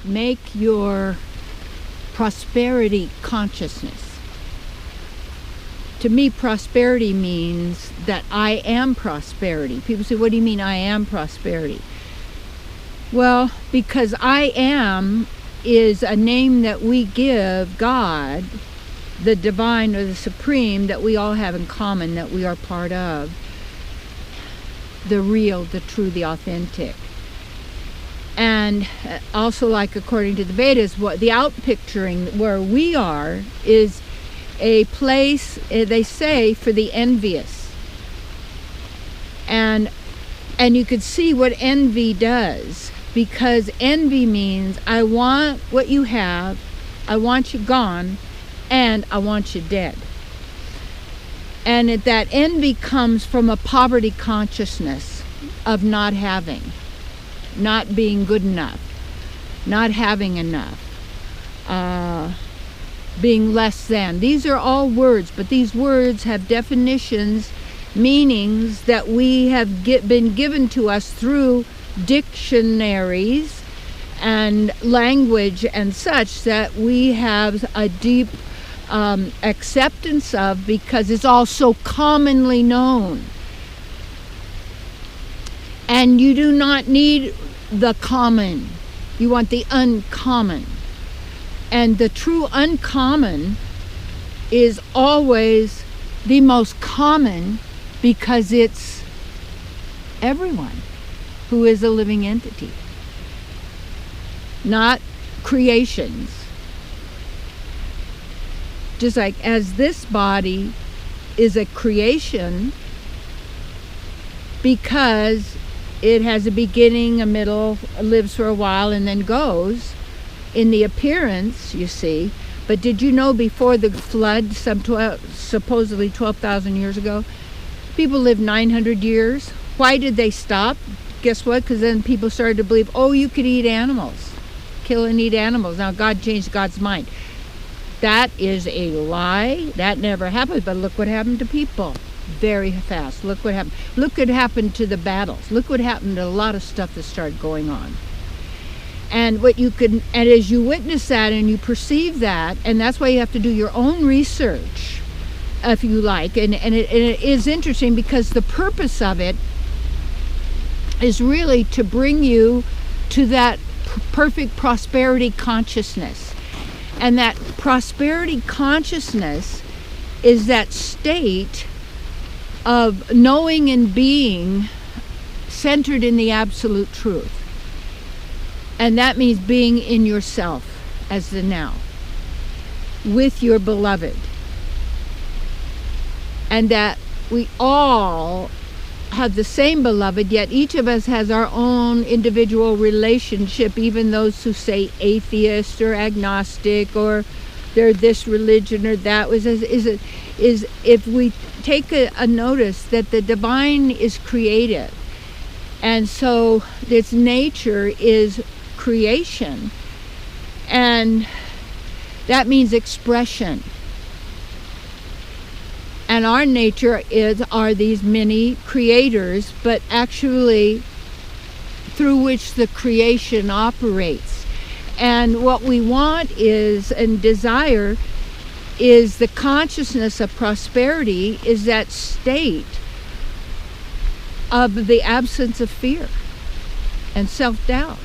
make your prosperity consciousness. To me, prosperity means that I am prosperity. People say, what do you mean I am prosperity? Well, because I am is a name that we give God, the divine or the supreme, that we all have in common, that we are part of. The real, the true, the authentic. And also, like according to the Vedas, what the outpicturing where we are is a place, they say, for the envious. And you could see what envy does, because envy means I want what you have, I want you gone, and I want you dead. And that envy comes from a poverty consciousness of not having, not being good enough, not having enough, being less than. These are all words, but these words have definitions, meanings that we have been given to us through dictionaries and language and such, that we have a deep acceptance of, because it's all so commonly known. And you do not need the common. You want the uncommon. And the true uncommon is always the most common, because it's everyone who is a living entity, not creations. Just like as this body is a creation because it has a beginning, a middle, lives for a while, and then goes in the appearance, you see. But did you know before the flood, supposedly 12,000 years ago, people lived 900 years? Why did they stop? Guess what? Because then people started to believe, oh, you could eat animals, kill and eat animals. Now God changed God's mind. That is a lie. That never happened. But look what happened to people very fast. Look what happened. Look what happened to the battles. Look what happened to a lot of stuff that started going on. And as you witness that and you perceive that, and that's why you have to do your own research, if you like. And it is interesting, because the purpose of it is really to bring you to that perfect prosperity consciousness. And that prosperity consciousness is that state of knowing and being centered in the absolute truth. And that means being in yourself as the now, with your beloved. And that we all have the same beloved, yet each of us has our own individual relationship, even those who say atheist or agnostic, or they're this religion or that. Is if we take a notice that the divine is creative, and so its nature is creation, and that means expression. And our nature are these many creators, but actually through which the creation operates. And what we want is, and desire, is the consciousness of prosperity, is that state of the absence of fear and self-doubt.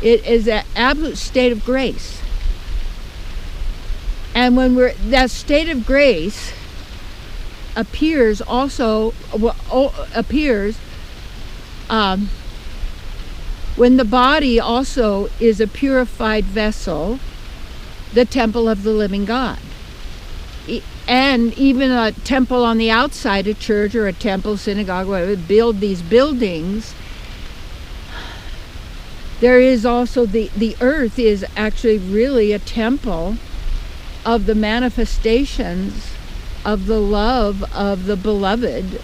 It is an absolute state of grace. And when that state of grace appears when the body also is a purified vessel, the temple of the living God. And even a temple on the outside, a church or a temple, synagogue, whatever, build these buildings. There is also the earth is actually really a temple of the manifestations of the love of the beloved,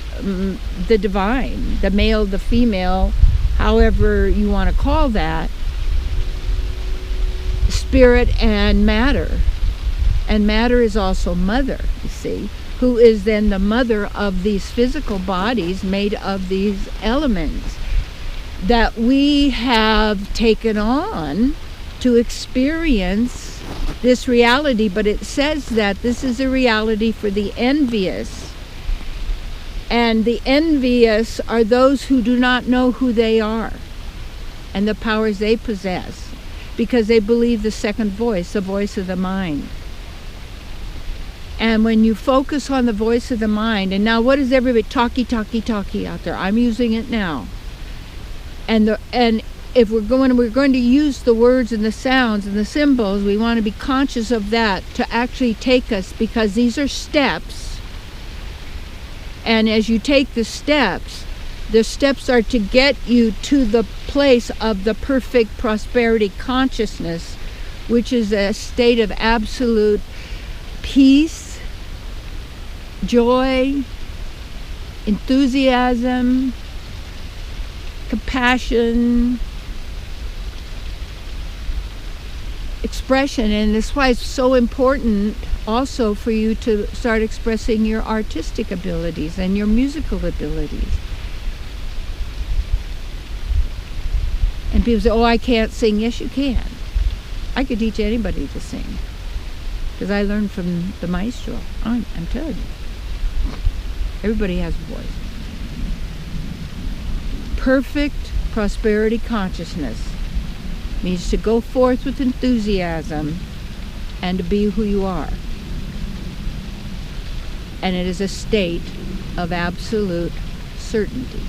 the divine, the male, the female, however you want to call that, spirit and matter. And matter is also mother, you see, who is then the mother of these physical bodies made of these elements. that we have taken on to experience this reality. But it says that this is a reality for the envious. And the envious are those who do not know who they are and the powers they possess, because they believe the second voice, the voice of the mind. And when you focus on the voice of the mind, and now what is everybody talky out there? I'm using it now. And if we're going to use the words and the sounds and the symbols, we want to be conscious of that to actually take us, because these are steps. And as you take the steps are to get you to the place of the perfect prosperity consciousness, which is a state of absolute peace, joy, enthusiasm, compassion, expression. And that's why it's so important also for you to start expressing your artistic abilities and your musical abilities. And people say, oh, I can't sing. Yes, you can. I could teach anybody to sing, because I learned from the maestro. I'm telling you. Everybody has a voice. Perfect prosperity consciousness means to go forth with enthusiasm and to be who you are. And it is a state of absolute certainty.